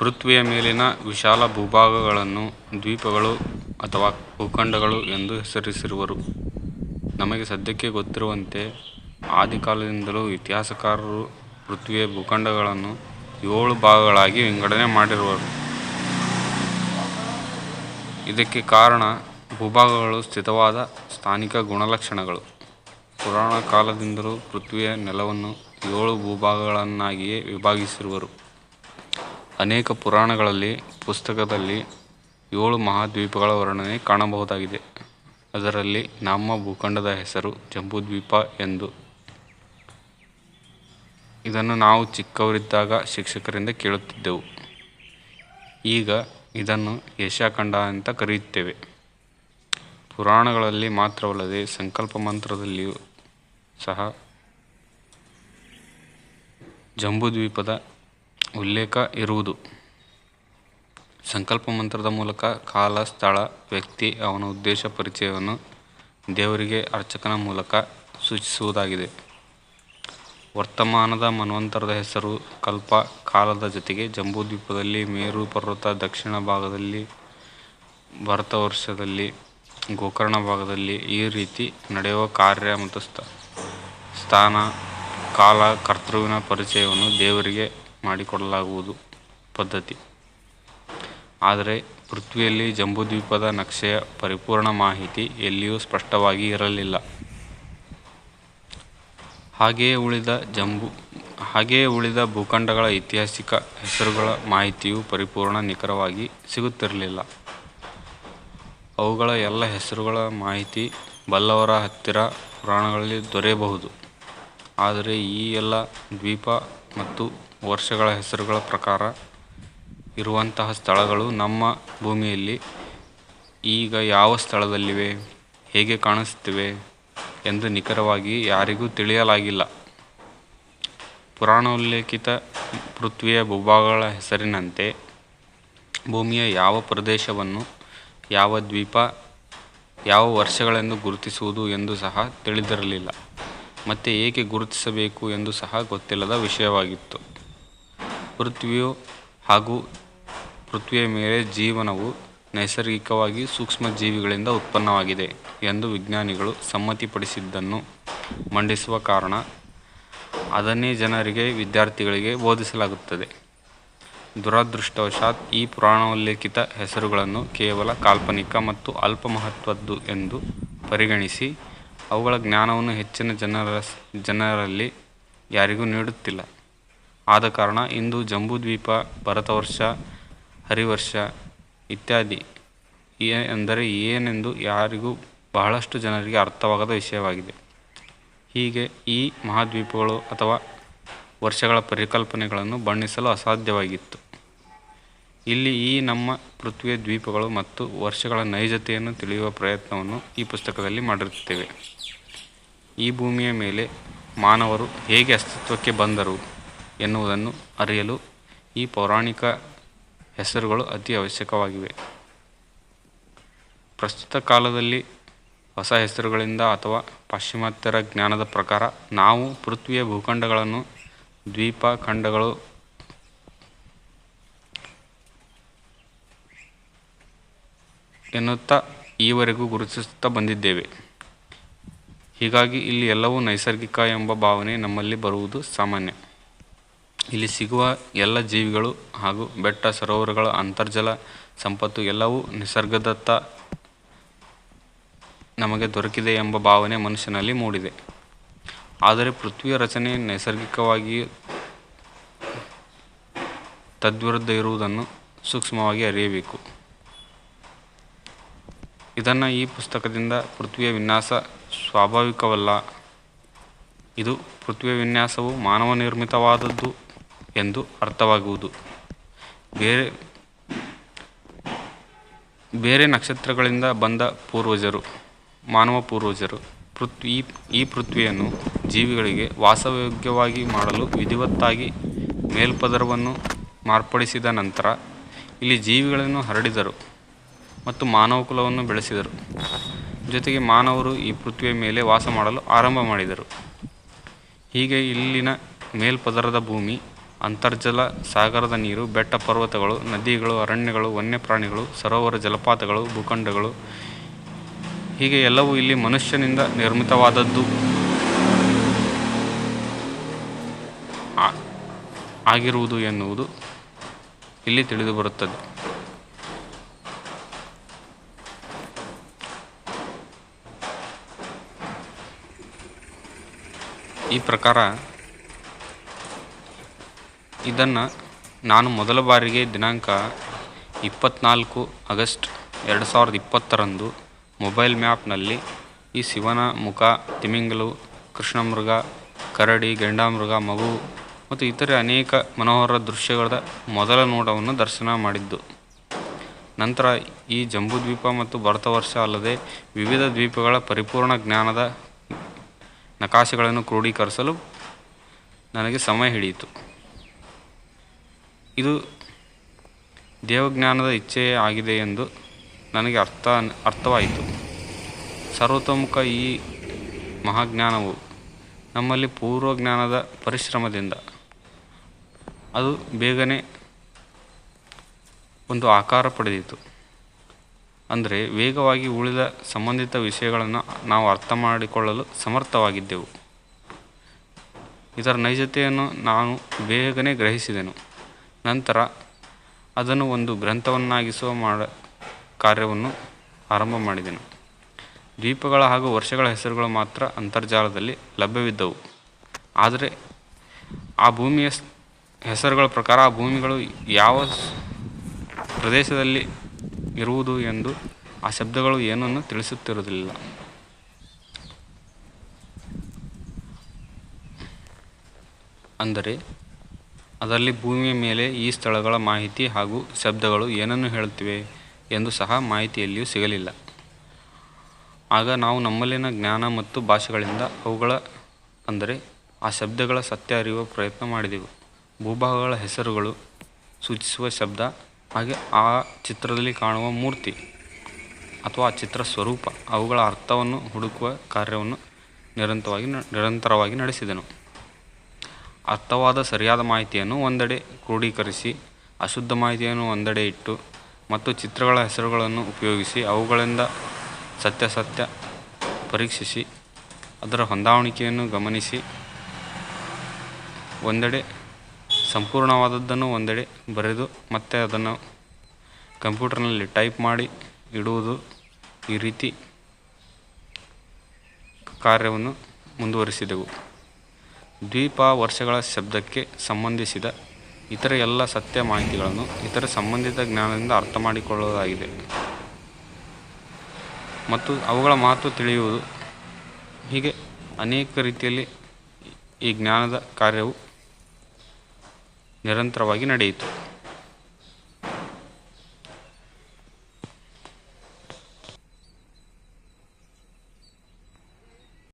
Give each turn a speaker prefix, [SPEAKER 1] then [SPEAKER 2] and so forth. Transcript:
[SPEAKER 1] ಪೃಥ್ವಿಯ ಮೇಲಿನ ವಿಶಾಲ ಭೂಭಾಗಗಳನ್ನು ದ್ವೀಪಗಳು ಅಥವಾ ಭೂಖಂಡಗಳು ಎಂದು ಹೆಸರಿಸಿರುವರು. ನಮಗೆ ಸದ್ಯಕ್ಕೆ ಗೊತ್ತಿರುವಂತೆ ಆದಿಕಾಲದಿಂದಲೂ ಇತಿಹಾಸಕಾರರು ಪೃಥ್ವಿಯ ಭೂಖಂಡಗಳನ್ನು 7 ಭಾಗಗಳಾಗಿ ವಿಂಗಡಣೆ ಮಾಡಿರುವರು. ಇದಕ್ಕೆ ಕಾರಣ ಭೂಭಾಗಗಳು ಸ್ಥಿತವಾದ ಸ್ಥಾನಿಕ ಗುಣಲಕ್ಷಣಗಳು. ಪುರಾಣ ಕಾಲದಿಂದಲೂ ಪೃಥ್ವಿಯ ನೆಲವನ್ನು 7 ಭೂಭಾಗಗಳನ್ನಾಗಿಯೇ ವಿಭಾಗಿಸಿರುವರು. ಅನೇಕ ಪುರಾಣಗಳಲ್ಲಿ ಪುಸ್ತಕದಲ್ಲಿ 7 ಮಹಾದ್ವೀಪಗಳ ವರ್ಣನೆ ಕಾಣಬಹುದಾಗಿದೆ. ಅದರಲ್ಲಿ ನಮ್ಮ ಭೂಖಂಡದ ಹೆಸರು ಜಂಬೂದ್ವೀಪ ಎಂದು. ಇದನ್ನು ನಾವು ಚಿಕ್ಕವರಿದ್ದಾಗ ಶಿಕ್ಷಕರಿಂದ ಕೇಳುತ್ತಿದ್ದೆವು. ಈಗ ಇದನ್ನು ಏಷ್ಯಾ ಖಂಡ ಅಂತ ಕರೆಯುತ್ತೇವೆ. ಪುರಾಣಗಳಲ್ಲಿ ಮಾತ್ರವಲ್ಲದೆ ಸಂಕಲ್ಪ ಮಂತ್ರದಲ್ಲಿಯೂ ಸಹ ಜಂಬೂದ್ವೀಪದ ಉಲ್ಲೇಖ ಇರುವುದು. ಸಂಕಲ್ಪ ಮಂತ್ರದ ಮೂಲಕ ಕಾಲ, ಸ್ಥಳ, ವ್ಯಕ್ತಿ, ಅವನ ಉದ್ದೇಶ ಪರಿಚಯವನ್ನು ದೇವರಿಗೆ ಅರ್ಚಕನ ಮೂಲಕ ಸೂಚಿಸುವುದಾಗಿದೆ. ವರ್ತಮಾನದ ಮನ್ವಂತರದ ಹೆಸರು ಕಲ್ಪ, ಕಾಲದ ಜೊತೆಗೆ ಜಂಬೂದ್ವೀಪದಲ್ಲಿ ಮೇರು ಪರ್ವತ ದಕ್ಷಿಣ ಭಾಗದಲ್ಲಿ, ಭರತವರ್ಷದಲ್ಲಿ, ಗೋಕರ್ಣ ಭಾಗದಲ್ಲಿ ಈ ರೀತಿ ನಡೆಯುವ ಕಾರ್ಯ ಮತ್ತು ಸ್ಥಾನ, ಕಾಲ, ಕರ್ತೃವಿನ ಪರಿಚಯವನ್ನು ದೇವರಿಗೆ ಮಾಡಿಕೊಡಲಾಗುವುದು ಪದ್ಧತಿ. ಆದರೆ ಪೃಥ್ವಿಯಲ್ಲಿ ಜಂಬೂದ್ವೀಪದ ನಕ್ಷೆಯ ಪರಿಪೂರ್ಣ ಮಾಹಿತಿ ಎಲ್ಲಿಯೂ ಸ್ಪಷ್ಟವಾಗಿ ಇರಲಿಲ್ಲ. ಹಾಗೆಯೇ ಉಳಿದ ಭೂಖಂಡಗಳ ಐತಿಹಾಸಿಕ ಹೆಸರುಗಳ ಮಾಹಿತಿಯೂ ಪರಿಪೂರ್ಣ ನಿಖರವಾಗಿ ಸಿಗುತ್ತಿರಲಿಲ್ಲ. ಅವುಗಳ ಎಲ್ಲ ಹೆಸರುಗಳ ಮಾಹಿತಿ ಬಲ್ಲವರ ಹತ್ತಿರ ಪುರಾಣಗಳಲ್ಲಿ ದೊರೆಯಬಹುದು. ಆದರೆ ಈ ಎಲ್ಲ ದ್ವೀಪ ಮತ್ತು ವರ್ಷಗಳ ಹೆಸರುಗಳ ಪ್ರಕಾರ ಇರುವಂತಹ ಸ್ಥಳಗಳು ನಮ್ಮ ಭೂಮಿಯಲ್ಲಿ ಈಗ ಯಾವ ಸ್ಥಳದಲ್ಲಿವೆ, ಹೇಗೆ ಕಾಣಿಸುತ್ತಿವೆ ಎಂದು ನಿಖರವಾಗಿ ಯಾರಿಗೂ ತಿಳಿಯಲಾಗಿಲ್ಲ. ಪುರಾಣೋಲ್ಲೇಖಿತ ಪೃಥ್ವಿಯ ಭೂಭಾಗಗಳ ಹೆಸರಿನಂತೆ ಭೂಮಿಯ ಯಾವ ಪ್ರದೇಶವನ್ನು ಯಾವ ದ್ವೀಪ, ಯಾವ ವರ್ಷಗಳೆಂದು ಗುರುತಿಸುವುದು ಎಂದು ಸಹ ತಿಳಿದಿರಲಿಲ್ಲ. ಮತ್ತೆ ಏಕೆ ಗುರುತಿಸಬೇಕು ಎಂದು ಸಹ ಗೊತ್ತಿಲ್ಲದ ವಿಷಯವಾಗಿತ್ತು. ಪೃಥ್ವಿಯು ಹಾಗೂ ಪೃಥ್ವಿಯ ಮೇಲೆ ಜೀವನವು ನೈಸರ್ಗಿಕವಾಗಿ ಸೂಕ್ಷ್ಮ ಜೀವಿಗಳಿಂದ ಉತ್ಪನ್ನವಾಗಿದೆ ಎಂದು ವಿಜ್ಞಾನಿಗಳು ಸಮ್ಮತಿಪಡಿಸಿದ್ದನ್ನು ಮಂಡಿಸುವ ಕಾರಣ ಅದನ್ನೇ ಜನರಿಗೆ, ವಿದ್ಯಾರ್ಥಿಗಳಿಗೆ ಬೋಧಿಸಲಾಗುತ್ತದೆ. ದುರದೃಷ್ಟವಶಾತ್ ಈ ಪುರಾಣೋಲ್ಲೇಖಿತ ಹೆಸರುಗಳನ್ನು ಕೇವಲ ಕಾಲ್ಪನಿಕ ಮತ್ತು ಅಲ್ಪ ಮಹತ್ವದ್ದು ಎಂದು ಪರಿಗಣಿಸಿ ಅವುಗಳ ಜ್ಞಾನವನ್ನು ಹೆಚ್ಚಿನ ಜನರಲ್ಲಿ ಯಾರಿಗೂ ನೀಡುತ್ತಿಲ್ಲ. ಆದ ಕಾರಣ ಇಂದು ಜಂಬೂದ್ವೀಪ, ಭರತವರ್ಷ, ಹರಿವರ್ಷ ಇತ್ಯಾದಿ ಎಂದರೆ ಏನೆಂದು ಯಾರಿಗೂ ಬಹಳಷ್ಟು ಜನರಿಗೆ ಅರ್ಥವಾಗದ ವಿಷಯವಾಗಿದೆ. ಹೀಗೆ ಈ ಮಹಾದ್ವೀಪಗಳು ಅಥವಾ ವರ್ಷಗಳ ಪರಿಕಲ್ಪನೆಗಳನ್ನು ಬಣ್ಣಿಸಲು ಅಸಾಧ್ಯವಾಗಿತ್ತು. ಇಲ್ಲಿ ಈ ನಮ್ಮ ಪೃಥ್ವಿಯ ದ್ವೀಪಗಳು ಮತ್ತು ವರ್ಷಗಳ ನೈಜತೆಯನ್ನು ತಿಳಿಯುವ ಪ್ರಯತ್ನವನ್ನು ಈ ಪುಸ್ತಕದಲ್ಲಿ ಮಾಡಿರುತ್ತೇವೆ. ಈ ಭೂಮಿಯ ಮೇಲೆ ಮಾನವರು ಹೇಗೆ ಅಸ್ತಿತ್ವಕ್ಕೆ ಬಂದರು ಎನ್ನುವುದನ್ನು ಅರಿಯಲು ಈ ಪೌರಾಣಿಕ ಹೆಸರುಗಳು ಅತಿ ಅವಶ್ಯಕವಾಗಿವೆ. ಪ್ರಸ್ತುತ ಕಾಲದಲ್ಲಿ ಹೊಸ ಹೆಸರುಗಳಿಂದ ಅಥವಾ ಪಾಶ್ಚಿಮಾತ್ಯರ ಜ್ಞಾನದ ಪ್ರಕಾರ ನಾವು ಪೃಥ್ವಿಯ ಭೂಖಂಡಗಳನ್ನು ದ್ವೀಪ ಖಂಡಗಳು ಎನ್ನುತ್ತಾ ಈವರೆಗೂ ಗುರುತಿಸುತ್ತಾ ಬಂದಿದ್ದೇವೆ. ಹೀಗಾಗಿ ಇಲ್ಲಿ ಎಲ್ಲವೂ ನೈಸರ್ಗಿಕ ಎಂಬ ಭಾವನೆ ನಮ್ಮಲ್ಲಿ ಬರುವುದು ಸಾಮಾನ್ಯ. ಇಲ್ಲಿ ಸಿಗುವ ಎಲ್ಲ ಜೀವಿಗಳು ಹಾಗೂ ಬೆಟ್ಟ, ಸರೋವರಗಳ ಅಂತರ್ಜಲ ಸಂಪತ್ತು ಎಲ್ಲವೂ ನಿಸರ್ಗದತ್ತ ನಮಗೆ ದೊರಕಿದೆ ಎಂಬ ಭಾವನೆ ಮನುಷ್ಯನಲ್ಲಿ ಮೂಡಿದೆ. ಆದರೆ ಪೃಥ್ವಿಯ ರಚನೆ ನೈಸರ್ಗಿಕವಾಗಿ ತದ್ವಿರುದ್ಧ ಇರುವುದನ್ನು ಸೂಕ್ಷ್ಮವಾಗಿ ಅರಿಯಬೇಕು. ಇದನ್ನು ಈ ಪುಸ್ತಕದಿಂದ ಪೃಥ್ವಿಯ ವಿನ್ಯಾಸ ಸ್ವಾಭಾವಿಕವಲ್ಲ, ಇದು ಪೃಥ್ವಿಯ ವಿನ್ಯಾಸವು ಮಾನವ ನಿರ್ಮಿತವಾದದ್ದು ಎಂದು ಅರ್ಥವಾಗುವುದು. ಬೇರೆ ನಕ್ಷತ್ರಗಳಿಂದ ಬಂದ ಪೂರ್ವಜರು, ಮಾನವ ಪೂರ್ವಜರು ಈ ಪೃಥ್ವಿಯನ್ನು ಜೀವಿಗಳಿಗೆ ವಾಸಯೋಗ್ಯವಾಗಿ ಮಾಡಲು ವಿಧಿವತ್ತಾಗಿ ಮೇಲ್ಪದರವನ್ನು ಮಾರ್ಪಡಿಸಿದ ನಂತರ ಇಲ್ಲಿ ಜೀವಿಗಳನ್ನು ಹರಡಿದರು ಮತ್ತು ಮಾನವ ಕುಲವನ್ನು ಬೆಳೆಸಿದರು. ಜೊತೆಗೆ ಮಾನವರು ಈ ಪೃಥ್ವಿಯ ಮೇಲೆ ವಾಸ ಮಾಡಲು ಆರಂಭ ಮಾಡಿದರು. ಹೀಗೆ ಇಲ್ಲಿನ ಮೇಲ್ಪದರದ ಭೂಮಿ ಅಂತರ್ಜಲ, ಸಾಗರದ ನೀರು, ಬೆಟ್ಟ ಪರ್ವತಗಳು, ನದಿಗಳು, ಅರಣ್ಯಗಳು, ವನ್ಯಪ್ರಾಣಿಗಳು, ಸರೋವರ, ಜಲಪಾತಗಳು, ಭೂಖಂಡಗಳು, ಹೀಗೆ ಎಲ್ಲವೂ ಇಲ್ಲಿ ಮನುಷ್ಯನಿಂದ ನಿರ್ಮಿತವಾದದ್ದು ಆಗಿರುವುದು ಎನ್ನುವುದು ಇಲ್ಲಿ ತಿಳಿದುಬರುತ್ತದೆ. ಈ ಪ್ರಕಾರ ಇದನ್ನು ನಾನು ಮೊದಲ ಬಾರಿಗೆ ದಿನಾಂಕ 24 ಆಗಸ್ಟ್ 2020ರಂದು ಮೊಬೈಲ್ ಮ್ಯಾಪ್ನಲ್ಲಿ ಈ ಶಿವನ ಮುಖ, ತಿಮಿಂಗಲ, ಕೃಷ್ಣಮೃಗ, ಕರಡಿ, ಗೆಂಡಾಮೃಗ, ಮಗು ಮತ್ತು ಇತರೆ ಅನೇಕ ಮನೋಹರ ದೃಶ್ಯಗಳ ಮೊದಲ ನೋಟವನ್ನು ದರ್ಶನ ಮಾಡಿದ್ದು. ನಂತರ ಈ ಜಂಬೂದ್ವೀಪ ಮತ್ತು ಭಾರತವರ್ಷ ಅಲ್ಲದೆ ವಿವಿಧ ದ್ವೀಪಗಳ ಪರಿಪೂರ್ಣ ಜ್ಞಾನದ ನಕಾಶೆಗಳನ್ನು ಕ್ರೋಢೀಕರಿಸಲು ನನಗೆ ಸಮಯ ಹಿಡಿಯಿತು. ಇದು ದೇವಜ್ಞಾನದ ಇಚ್ಛೆಯೇ ಆಗಿದೆ ಎಂದು ನನಗೆ ಅರ್ಥವಾಯಿತು. ಸರ್ವತೋಮುಖ ಈ ಮಹಾಜ್ಞಾನವು ನಮ್ಮಲ್ಲಿ ಪೂರ್ವಜ್ಞಾನದ ಪರಿಶ್ರಮದಿಂದ ಅದು ಬೇಗನೆ ಒಂದು ಆಕಾರ ಪಡೆದಿತು. ಅಂದರೆ ವೇಗವಾಗಿ ಉಳಿದ ಸಂಬಂಧಿತ ವಿಷಯಗಳನ್ನು ನಾವು ಅರ್ಥ ಮಾಡಿಕೊಳ್ಳಲು ಸಮರ್ಥವಾಗಿದ್ದೆವು. ಇದರ ನೈಜತೆಯನ್ನು ನಾನು ಬೇಗನೆ ಗ್ರಹಿಸಿದೆನು. ನಂತರ ಅದನ್ನು ಒಂದು ಗ್ರಂಥವನ್ನಾಗಿಸುವ ಕಾರ್ಯವನ್ನು ಆರಂಭ ಮಾಡಿದೆನು. ದ್ವೀಪಗಳ ಹಾಗೂ ವರ್ಷಗಳ ಹೆಸರುಗಳು ಮಾತ್ರ ಅಂತರ್ಜಾಲದಲ್ಲಿ ಲಭ್ಯವಿದ್ದವು. ಆದರೆ ಆ ಭೂಮಿಯ ಹೆಸರುಗಳ ಪ್ರಕಾರ ಆ ಭೂಮಿಗಳು ಯಾವ ಪ್ರದೇಶದಲ್ಲಿ ಇರುವುದು ಎಂದು ಆ ಶಬ್ದಗಳು ಏನನ್ನು ತಿಳಿಸುತ್ತಿರುವುದಿಲ್ಲ. ಅಂದರೆ ಅದರಲ್ಲಿ ಭೂಮಿಯ ಮೇಲೆ ಈ ಸ್ಥಳಗಳ ಮಾಹಿತಿ ಹಾಗೂ ಶಬ್ದಗಳು ಏನನ್ನು ಹೇಳುತ್ತಿವೆ ಎಂದು ಸಹ ಮಾಹಿತಿಯಲ್ಲಿಯೂ ಸಿಗಲಿಲ್ಲ. ಆಗ ನಾವು ನಮ್ಮಲ್ಲಿನ ಜ್ಞಾನ ಮತ್ತು ಭಾಷೆಗಳಿಂದ ಅವುಗಳ ಅಂದರೆ ಆ ಶಬ್ದಗಳ ಸತ್ಯ ಅರಿಯುವ ಪ್ರಯತ್ನ ಮಾಡಿದೆವು. ಭೂಭಾಗಗಳ ಹೆಸರುಗಳು ಸೂಚಿಸುವ ಶಬ್ದ, ಹಾಗೆ ಆ ಚಿತ್ರದಲ್ಲಿ ಕಾಣುವ ಮೂರ್ತಿ ಅಥವಾ ಆ ಚಿತ್ರ ಸ್ವರೂಪ, ಅವುಗಳ ಅರ್ಥವನ್ನು ಹುಡುಕುವ ಕಾರ್ಯವನ್ನು ನಿರಂತರವಾಗಿ ನಡೆಸಿದೆನು. ಅರ್ಥವಾದ ಸರಿಯಾದ ಮಾಹಿತಿಯನ್ನು ಒಂದೆಡೆ ಕ್ರೋಢೀಕರಿಸಿ, ಅಶುದ್ಧ ಮಾಹಿತಿಯನ್ನು ಒಂದೆಡೆ ಇಟ್ಟು ಮತ್ತು ಚಿತ್ರಗಳ ಹೆಸರುಗಳನ್ನು ಉಪಯೋಗಿಸಿ ಅವುಗಳಿಂದ ಸತ್ಯಾಸತ್ಯ ಪರೀಕ್ಷಿಸಿ ಅದರ ಹೊಂದಾಣಿಕೆಯನ್ನು ಗಮನಿಸಿ ಒಂದೆಡೆ ಸಂಪೂರ್ಣವಾದದ್ದನ್ನು ಒಂದೆಡೆ ಬರೆದು ಮತ್ತೆ ಅದನ್ನು ಕಂಪ್ಯೂಟರ್ನಲ್ಲಿ ಟೈಪ್ ಮಾಡಿ ಇಡುವುದು, ಈ ರೀತಿ ಕಾರ್ಯವನ್ನು ಮುಂದುವರಿಸಿದೆವು. ದ್ವೀಪ ವರ್ಷಗಳ ಶಬ್ದಕ್ಕೆ ಸಂಬಂಧಿಸಿದ ಇತರ ಎಲ್ಲ ಸತ್ಯ ಮಾಹಿತಿಗಳನ್ನು ಇತರ ಸಂಬಂಧಿತ ಜ್ಞಾನದಿಂದ ಅರ್ಥ ಮಾಡಿಕೊಳ್ಳುವುದಾಗಿದೆ ಮತ್ತು ಅವುಗಳ ಮಹತ್ವ ತಿಳಿಯುವುದು. ಹೀಗೆ ಅನೇಕ ರೀತಿಯಲ್ಲಿ ಈ ಜ್ಞಾನದ ಕಾರ್ಯವು ನಿರಂತರವಾಗಿ ನಡೆಯಿತು.